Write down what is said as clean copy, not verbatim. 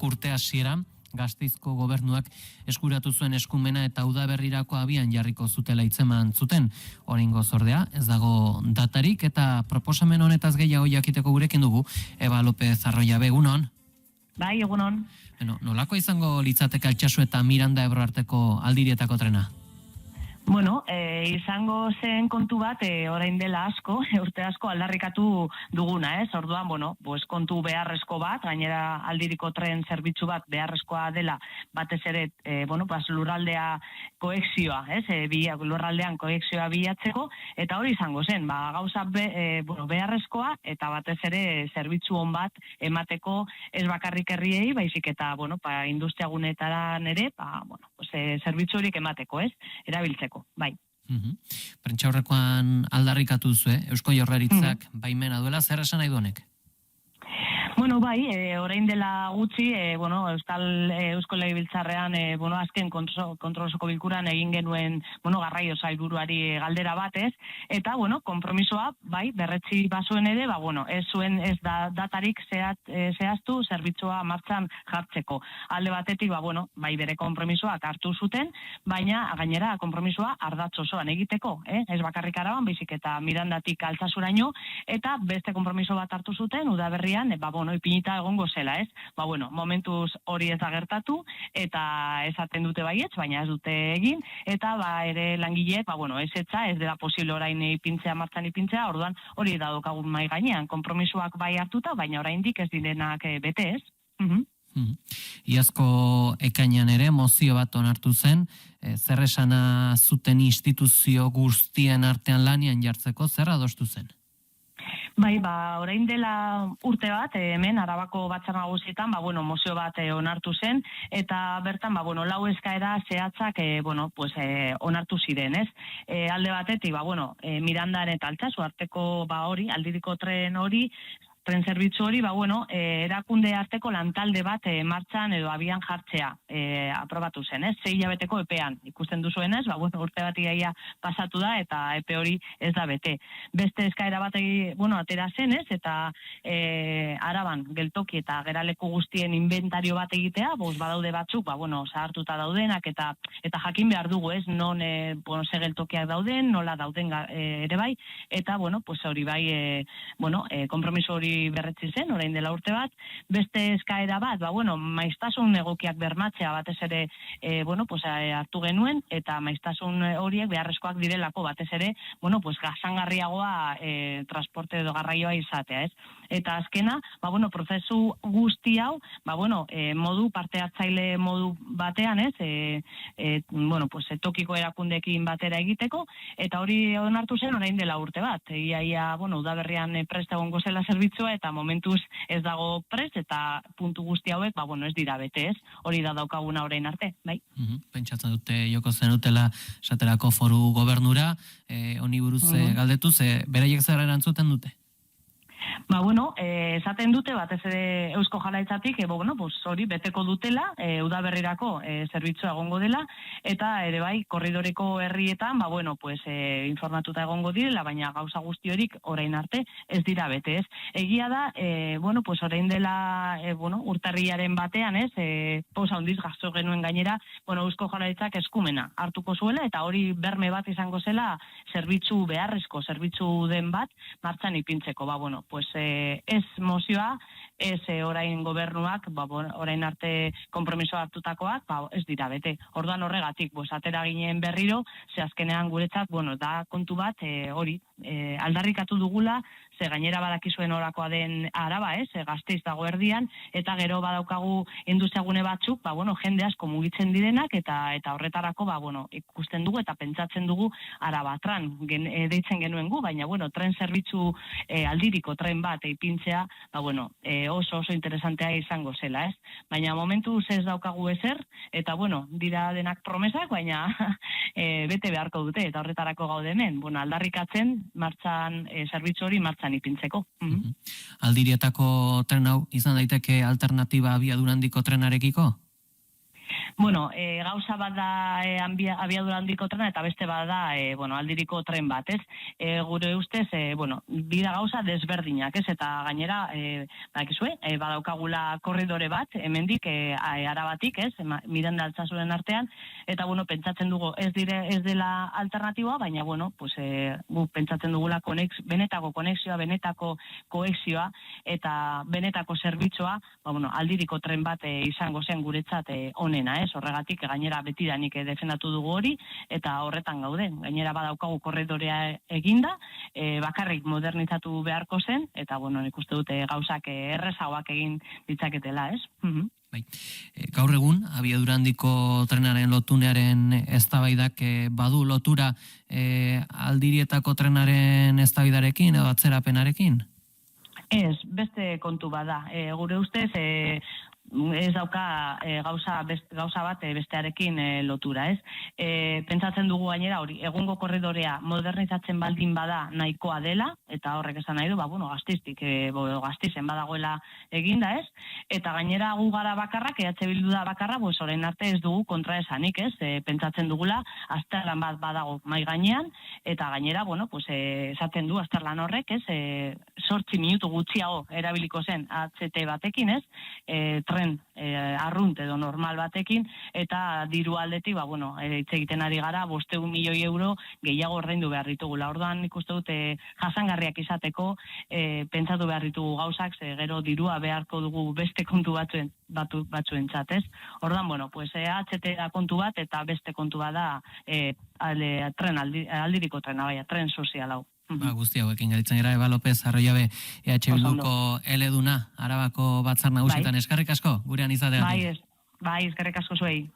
urte hasieran Gasteizko gobernuak eskuratu zuen eskumena eta udaberrirako abian jarriko zutela hitzeman zuten. Oraingoz ordea, ez dago datarik eta proposamen honetaz gehiago jakiteko gurekin dugu Eba López Arroyabe, egunon. Bai, egunon. Nolako izango litzateke Altsasu eta Miranda Ebro arteko aldirietako trena? Bueno, izango zen kontu bat, orain dela asko, urte asko aldarrikatu duguna, ez? Orduan, bueno, pues kontu beharrezko bat, gainera aldiriko tren zerbitzu bat beharrezkoa dela, batez ere, lurraldea koexioa, ez? Lurraldean koexioa bilatzeko, eta hori izango zen, gauza beharrezkoa, eta batez ere zerbitzu on bat emateko ez bakarrik herriei, baizik eta, industriaguneetaran ere, zerbitzu horiek emateko, ez? Erabiltzeko. Bai. Prentsaurrekoan aldarrikatu zuen, Eusko Jaurlaritzak baimena duela, zer esan nahi du honek? Bueno, bai, orain dela gutxi, Eusko Legebiltzarrean, azken kontrolosoko bilkuran egin genuen, garraio sailburuari galdera batez, eta, konpromisoa, bai, berretsi bazuen ere, ez da datarik zehaztu zerbitzua martxan jartzeko. Alde batetik, bai bere konpromisoak hartu zuten, baina gainera konpromisoa ardatz osoan egiteko, ez bakarrik Araban, baizik eta Mirandatik Altsasuraino, eta beste konpromiso bat hartu zuten, udaberrian, ipinita egongo zela, ez? Momentuz hori ez da gertatu, eta esaten dute baietz, baina ez dute egin, eta ere langileek, ez dela posible orain martxan ipintzea, orduan hori da daukagun mai gainean, konpromisoak bai hartuta, baina oraindik ez direnak bete, ez? Iazko ekainean ere mozio bat onartu zen, zer esana zuten instituzio guztien artean lanian jartzeko, zer adostu zen? Bai, orain dela urte bat, hemen Arabako Batzar Nagusietan, mozio bat onartu zen, eta bertan, lau eskaera zehatzak, onartu ziren, ez? Alde batetik, Mirandaren eta Altsasu arteko, aldiriko tren zerbitzu hori, erakunde arteko lantalde bat martxan edo abian jartzea aprobatu zen, ez? 6 hilabeteko epean, ikusten duzuenez, urte bat iaia pasatu da eta epe hori ez da bete. Beste eskaera bat atera zen, ez? Eta Araban geltoki eta geraleku guztien inventario bat egitea, badaude batzuk, zahartuta daudenak eta jakin behar dugu, ez? Non ze geltokiak dauden, nola dauden ere bai, eta hori bai, konpromiso hori berretzi zen, orain dela urte bat, beste eskaera bat, maiztasun egokiak bermatzea batez ere, hartu genuen, eta maiztasun horiek beharrezkoak direlako batez ere, jasangarriagoa transporte edo garraioa izatea, ez? Eta azkena, prozesu guzti hau, modu parte hartzaile modu batean, ez? Tokiko erakundeekin batera egiteko, eta hori onartu zen orain dela urte bat. Iaia, udaberrian prest egongo zela zerbitzua, eta momentuz ez dago prest, eta puntu guzti hauek, ez dira bete, ez? Hori da daukaguna orain arte, bai? Pentsatzen dute joko zenutela esaterako foru gobernura, honi buruz galdetuz, beraiek zer erantzuten dute? Esaten dute, batez ere Eusko Jaurlaritzatik, hori beteko dutela, udaberrirako zerbitzua egongo dela, eta ere bai, korridoreko herrietan, informatuta egongo direla, baina gauza guzti horik orain arte ez dira bete, ez? Egia da, orain dela, urtarriaren batean, ez? Pausa handiz gasto genuen gainera, Eusko Jaurlaritzak eskumena hartuko zuela, eta hori berme bat izango zela zerbitzu beharrezko, zerbitzu den bat, martxan ipintzeko, ez mozioa, ez orain gobernuak, orain arte konpromiso hartutakoak, ez dira bete. Orduan horregatik, atera ginen berriro, ze azkenean guretzat, da kontu bat, hori, aldarrikatu dugula, ze gainera badakizuen orakoa den Araba, Gasteiz dago erdian, eta gero badaukagu industriagune batzuk, jende asko mugitzen direnak, eta horretarako, ikusten dugu eta pentsatzen dugu Arabatran deitzen genuen gu, baina, tren zerbitzu aldiriko tren bat ipintzea, oso interesantea izango zela, ez? Baina momentuz ez daukagu ezer, eta, dira denak promesak, baina bete beharko dute, eta horretarako gaude hemen, aldarrikatzen martxan, zerbitzu hori martxan ipintzeko. Aldirietako tren hau izan daiteke alternatiba abiadura handiko trenarekiko? Bueno, gauza bat da abiadura handiko trena eta beste bat da aldiriko tren bat, ez? Gure ustez, bida gauza desberdinak, ez? Eta gainera, badaukagula korridore bat, hemendik Arabatik, ez? Miranda Altsasuren artean, eta pentsatzen dugu ez dela alternatiboa, baina gu pentsatzen dugula benetako konexioa, benetako koexioa eta benetako zerbitzua, aldiriko tren bat izango zen guretzat onena, ez? Horregatik gainera betidanik defendatu dugu hori eta horretan gaude. Gainera badaukagu korridorea eginda, bakarrik modernizatu beharko zen eta nik uste dute gauzak errezagoak egin ditzaketela, ez? Bai. Gaur egun, abiadura handiko trenaren lotunearen eztabaidak badu lotura aldirietako trenaren eztabaidarekin edo atzerapenarekin? Ez, beste kontu bada. Gure ustez, ez dauka gauza bat bestearekin lotura, ez? Pentsatzen dugu gainera hori, egungo korridorea modernizatzen baldin bada nahikoa dela, eta horrek esan nahi du, Gasteizen badagoela eginda, ez? Eta gainera gu gara bakarrak, EH Bildu da bakarra, orain arte ez dugu kontraesanik, ez? Pentsatzen dugula, azterlan bat badago mai gainean, eta gainera, esaten du azterlan horrek, ez? 8 minutu gutxiago erabiliko zen HT batekin, ez? Tren arrunt edo normal batekin, eta diru aldetik, hitz egiten ari gara, 500 milioi euro gehiago ordaindu behar ditugula. Orduan nik uste dute jasangarriak izateko, pentsatu behar ditugu gauzak, gero dirua beharko dugu beste kontu batzuentzat, ez? Orduan, HT da kontu bat, eta beste kontu bat da aldiriko trena, tren sozial hau. Guzti hauekin garitzen gara, Eba López Arroyabe, EH Bilduko eleduna, Arabako batzar nagusietan. Eskerrik asko, gurean izateagatik. Bai, eskerrik asko zuei.